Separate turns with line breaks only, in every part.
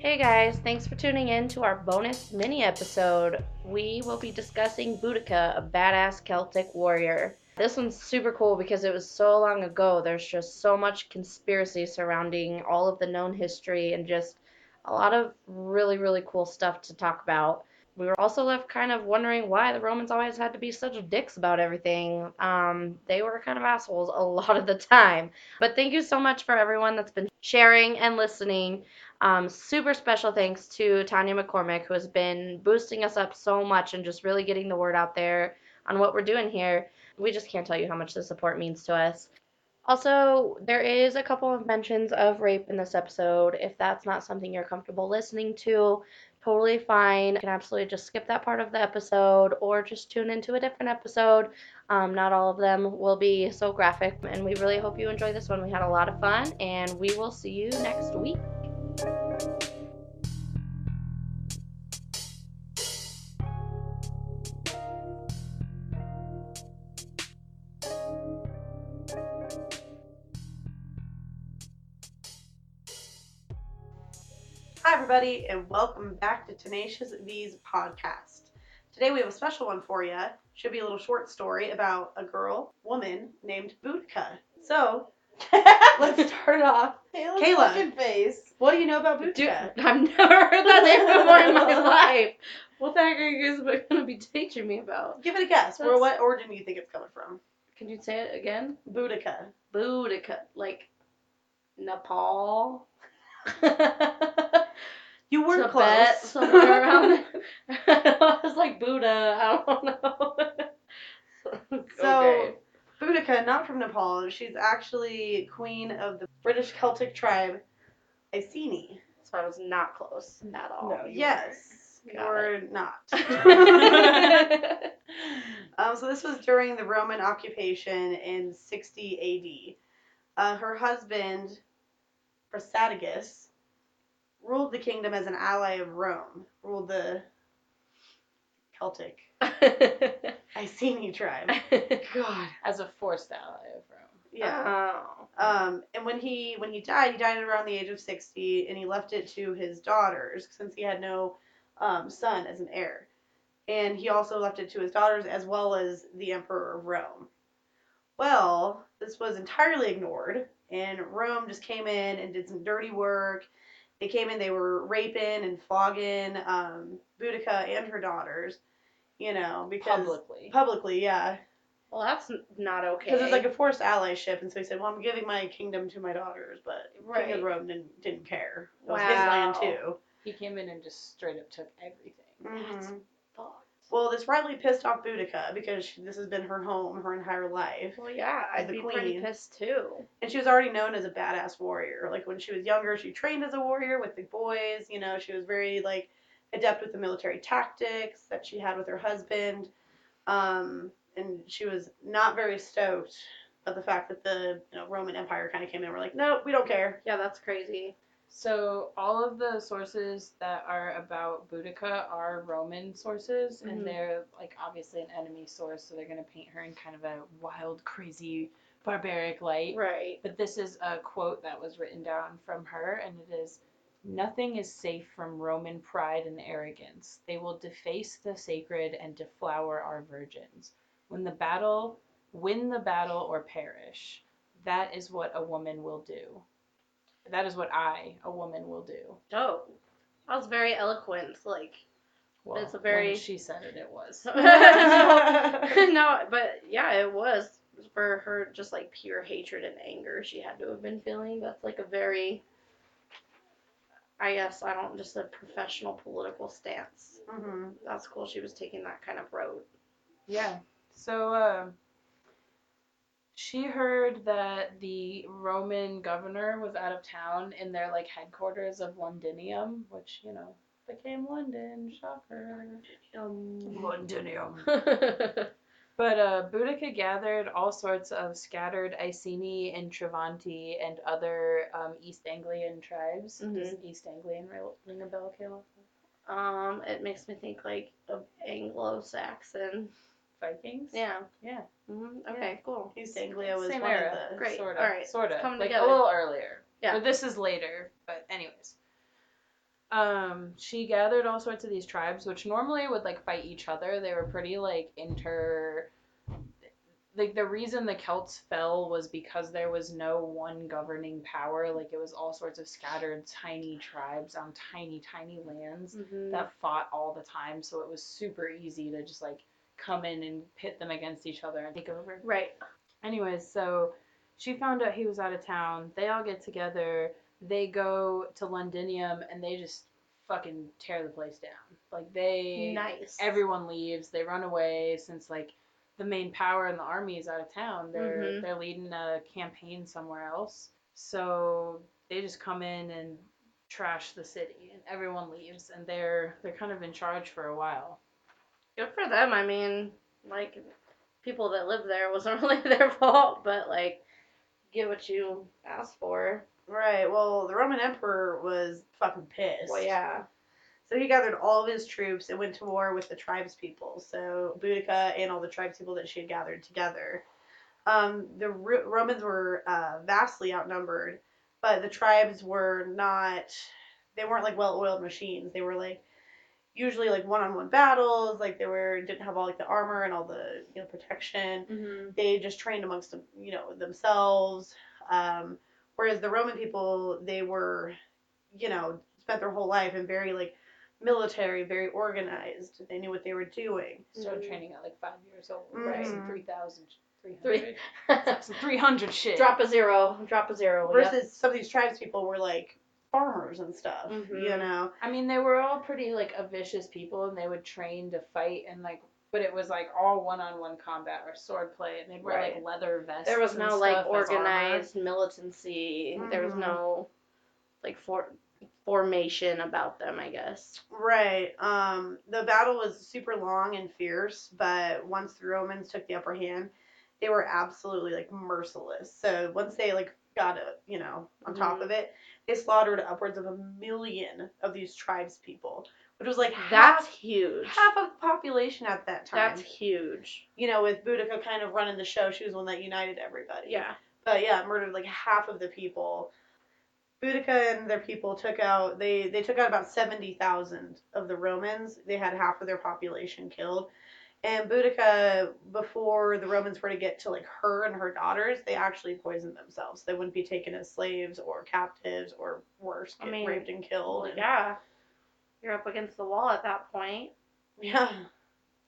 Hey guys, thanks for tuning in to our bonus mini episode. We will be discussing Boudica, a badass Celtic warrior. This one's super cool because it was so long ago. There's just so much conspiracy surrounding all of the known history and just a lot of really, really cool stuff to talk about. We were also left kind of wondering why the Romans always had to be such dicks about everything. They were kind of assholes a lot of the time. But thank you so much for everyone that's been sharing and listening. Super special thanks to Tanya McCormick, who has been boosting us up so much and just really getting the word out there on what we're doing here. We just can't tell you how much the support means to us. Also, there is a couple of mentions of rape in this episode. If that's not something you're comfortable listening to, totally fine. You can absolutely just skip that part of the episode or just tune into a different episode. Not all of them will be so graphic, and we really hope you enjoy this one. We had a lot of fun, and we will see you next week.
Hi, everybody, and welcome back to Tenacious V's podcast. Today we have a special one for you. Should be a little short story about a woman named Boudica. So, let's start off. Kayla,
face.
what do you know about Boudica?
Dude, I've never heard that name before in my life. What the heck are you guys going to be teaching me about?
Give it a guess.
That's-
What origin do you think it's coming from?
Can you say it again?
Boudica.
Boudica, like Nepal.
You were
Tibet,
close.
somewhere around there. I was like Buddha. I don't know.
So, Boudica, not from Nepal. She's actually queen of the British Celtic tribe Iceni.
So I was not close at all.
No, you
Yes, you
Got
were not. So this was during the Roman occupation in 60 AD. Her husband, Prasatagus, ruled the kingdom as an ally of Rome, ruled the Celtic Iceni tribe. God.
As a forced ally of Rome.
Yeah.
Oh.
And when he died at around the age of 60, and he left it to his daughters since he had no son as an heir. And he also left it to his daughters as well as the Emperor of Rome. Well, this was entirely ignored, and Rome just came in and did some dirty work. They came in, they were raping and flogging Boudica and her daughters, because... Publicly, yeah.
Well, that's not okay.
Because it's like a forced allyship, and so he said, well, I'm giving my kingdom to my daughters, but
Right.
King of Rome didn't care. It was
Wow.
his land, too.
He came in and just straight up took everything.
That's
Mhm.
fucked.
Well, this rightly pissed off Boudica, because this has been her home her entire life.
Well, yeah, I'd
the
be pretty
queen.
pissed too.
And she was already known as a badass warrior. Like, when she was younger, she trained as a warrior with the boys. She was very, adept with the military tactics that she had with her husband. And she was not very stoked of the fact that the Roman Empire kind of came in and were like, nope, we don't care.
Yeah, that's crazy.
So all of the sources that are about Boudica are Roman sources,
Mhm.
and they're obviously an enemy source, so they're gonna paint her in kind of a wild, crazy, barbaric light.
Right.
But this is a quote that was written down from her, and it is, "Nothing is safe from Roman pride and arrogance. They will deface the sacred and deflower our virgins. Win the battle or perish. That is what a woman will do. That is what a woman will do."
Oh, that was very eloquent.
Well,
It's a very-
when she said it, it was.
No, but yeah, it was for her just pure hatred and anger she had to have been feeling. That's a very, I guess, just a professional political stance.
Mm-hmm.
That's cool she was taking that kind of road.
Yeah. So, she heard that the Roman governor was out of town in their, headquarters of Londinium, which, became London. Shocker. Londinium. But Boudica gathered all sorts of scattered Iceni and Travanti and other East Anglian tribes. Does East Anglian ring a bell, Kayla?
It makes me think of Anglo-Saxon.
Vikings?
Yeah.
Yeah.
Mm-hmm. Okay, cool.
East Anglia was
Same
one
era.
of the...
Great.
Sorta.
All right.
Sorta.
Coming
A
together.
little earlier.
Yeah.
But this is later. But anyways. She gathered all sorts of these tribes, which normally would like fight each other. They were pretty like like the reason the Celts fell was because there was no one governing power. Like it was all sorts of scattered tiny tribes on tiny, tiny lands that fought all the time. So it was super easy to just like come in and pit them against each other and take over.
Right.
Anyways, so she found out he was out of town. They all get together. They go to Londinium and they just fucking tear the place down. Like
Nice.
Everyone leaves. They run away since like the main power in the army is out of town. They're leading a campaign somewhere else. So they just come in and trash the city and everyone leaves and they're kind of in charge for a while.
Good for them. I mean, like, people that live there wasn't really their fault, but like, get what you asked for.
Right. Well, the Roman Emperor was fucking pissed.
Well, yeah.
So he gathered all of his troops and went to war with the tribespeople. So Boudica and all the tribespeople that she had gathered together. The Romans were vastly outnumbered, but the tribes were not. They weren't like well-oiled machines. They were like usually like one-on-one battles. Like didn't have all like the armor and all the protection. They just trained amongst them, themselves. Whereas the Roman people, they were, spent their whole life in very like military, very organized. They knew what they were doing.
Started training at like 5 years old.
Right.
Some 3,300. Some 300 shit.
Drop a zero.
Versus some of these tribespeople were like farmers and stuff,
I mean, they were all pretty like vicious people, and they would train to fight and like, but it was like all one-on-one combat or sword play, and they'd wear like leather vests.
There was no like organized
armor.
militancy. There was no like formation about them, I guess.
Right. The battle was super long and fierce, but once the Romans took the upper hand, they were absolutely like merciless. So once they like got on top of it, they slaughtered upwards of 1 million of these tribespeople, which was like
that's huge.
Half of the population at that time.
That's huge.
With Boudica kind of running the show, she was the one that united everybody.
Yeah.
But yeah, murdered like half of the people. Boudica and their people took out about 70,000 of the Romans. They had half of their population killed. And Boudica, before the Romans were to get to like her and her daughters, they actually poisoned themselves. They wouldn't be taken as slaves or captives or worse, get raped and killed.
Well, yeah. You're up against the wall at that point.
Yeah.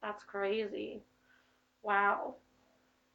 That's crazy. Wow.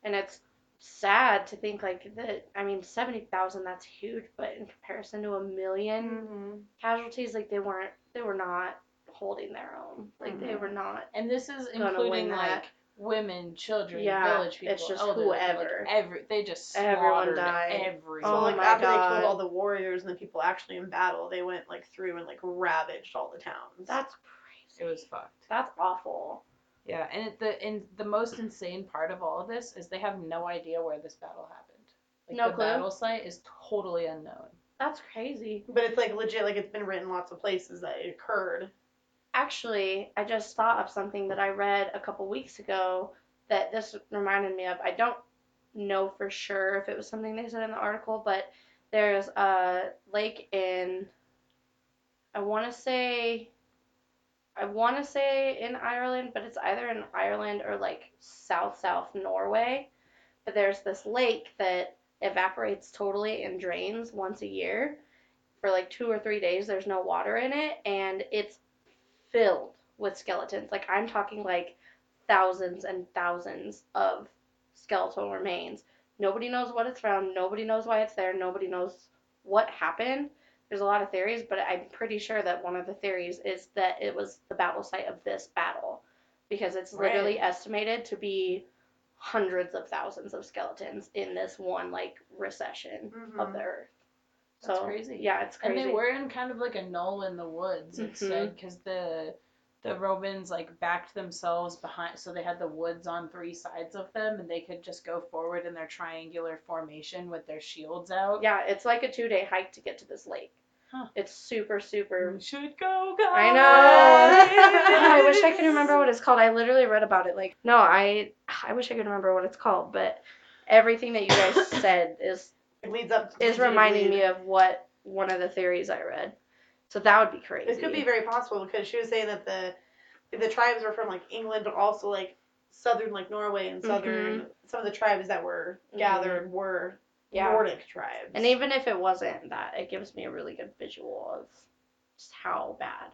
And it's sad to think like that. I mean, 70,000, that's huge, but in comparison to 1 million casualties, like they were not holding their own. Like they were not.
And this is including like women, children, village people,
it's just
elders,
whoever.
Like, they just
everyone
slaughtered
died.
everyone.
So like after they killed all the warriors and the people actually in battle, they went like through and like ravaged all the towns.
That's crazy.
It was fucked.
That's awful.
Yeah, and the most insane part of all of this is they have no idea where this battle happened. Like
No
the
clue.
battle site is totally unknown.
That's crazy.
But it's like legit, like it's been written lots of places that it occurred.
Actually, I just thought of something that I read a couple weeks ago that this reminded me of. I don't know for sure if it was something they said in the article, but there's a lake in, I want to say in Ireland, but it's either in Ireland or like south Norway. But there's this lake that evaporates totally and drains once a year. For like 2 or 3 days, there's no water in it, and it's filled with skeletons. Like, I'm talking like thousands and thousands of skeletal remains. Nobody knows what it's from. Nobody knows why it's there. Nobody knows what happened. There's a lot of theories, but I'm pretty sure that one of the theories is that it was the battle site of this battle, because it's literally estimated to be hundreds of thousands of skeletons in this one like recession of the earth.
That's crazy.
Yeah, it's crazy.
And they were in kind of like a knoll in the woods, it said, because the Romans like backed themselves behind, so they had the woods on 3 sides of them, and they could just go forward in their triangular formation with their shields out.
Yeah, it's like a 2-day hike to get to this lake.
Huh.
It's super, super.
We should go, guys.
I know. I wish I could remember what it's called. I literally read about it. Like, no, I wish I could remember what it's called. But everything that you guys said is
It leads up to
reminding me of what one of the theories I read. So that would be crazy.
It could be very possible because she was saying that the tribes were from like England, but also like southern like Norway and southern some of the tribes that were gathered were Nordic tribes.
And even if it wasn't that, it gives me a really good visual of just how bad,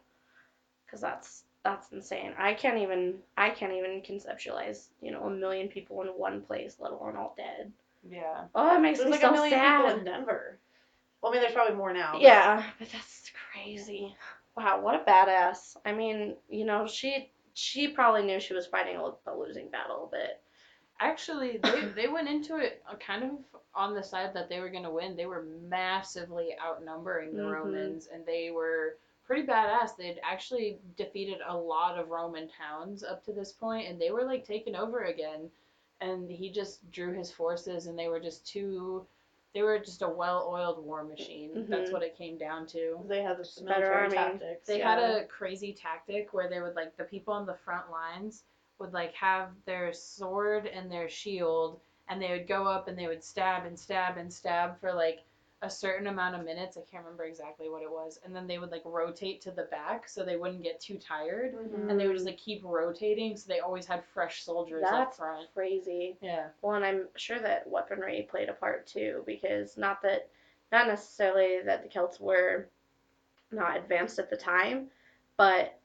because that's insane. I can't even conceptualize, a million people in one place, let alone all dead.
Yeah.
Oh, it makes me
like
so
a million
sad.
people in Denver. Well, I mean, there's probably more now.
Yeah, but that's crazy. Wow, what a badass. I mean, she probably knew she was fighting a losing battle a bit.
Actually, they went into it kind of on the side that they were going to win. They were massively outnumbering the Romans, and they were pretty badass. They'd actually defeated a lot of Roman towns up to this point, and they were like taken over again. And he just drew his forces, and they were just a well-oiled war machine. That's what it came down to.
They had this
Better
military
army.
tactics.
They had a crazy tactic where they would like the people on the front lines would like have their sword and their shield, and they would go up and they would stab and stab and stab for like a certain amount of minutes. I can't remember exactly what it was. And then they would like rotate to the back so they wouldn't get too tired. And they would just like keep rotating so they always had fresh soldiers up front.
That's crazy.
Yeah.
Well, and I'm sure that weaponry played a part too, because not necessarily that the Celts were not advanced at the time, but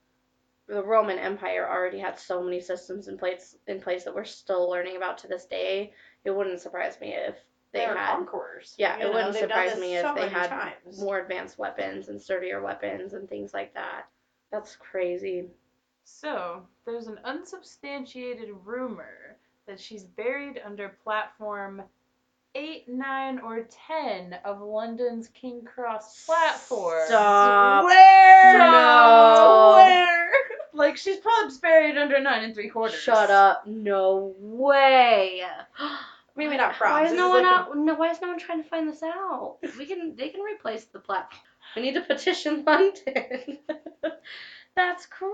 the Roman Empire already had so many systems in place that we're still learning about to this day. It wouldn't surprise me if they
were
had
conquerors.
Yeah, it wouldn't surprise me if
so
they had
times.
more advanced weapons and sturdier weapons and things like that. That's crazy.
So, there's an unsubstantiated rumor that she's buried under platform 8, 9, or 10 of London's King Cross platform.
Stop.
Where?
No.
Where?
Like, she's probably just buried under 9 3/4.
Shut up. No way.
Maybe not props.
Why is no one trying to find this out? They can replace the platform. We need to petition London. That's crazy.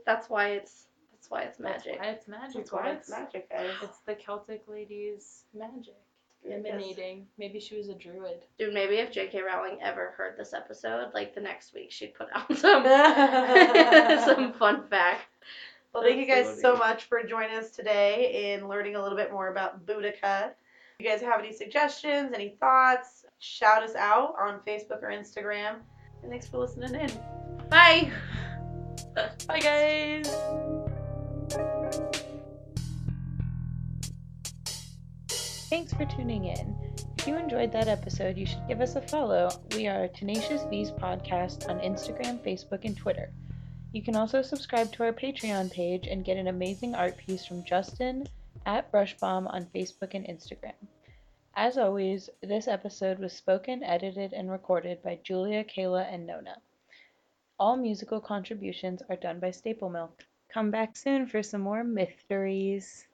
That's why it's magic.
That's why it's magic.
That's why it's magic, guys.
It's the Celtic lady's magic emanating. Maybe she was a druid.
Dude, maybe if J.K. Rowling ever heard this episode, like the next week she'd put out some some fun fact.
Well, thank you guys so much for joining us today in learning a little bit more about Boudica. If you guys have any suggestions, any thoughts, shout us out on Facebook or Instagram. And thanks for listening in.
Bye.
Bye, guys. Thanks for tuning in. If you enjoyed that episode, you should give us a follow. We are Tenacious V's Podcast on Instagram, Facebook, and Twitter. You can also subscribe to our Patreon page and get an amazing art piece from Justin at Brushbomb on Facebook and Instagram. As always, this episode was spoken, edited, and recorded by Julia, Kayla, and Nona. All musical contributions are done by Staple Milk. Come back soon for some more mysteries.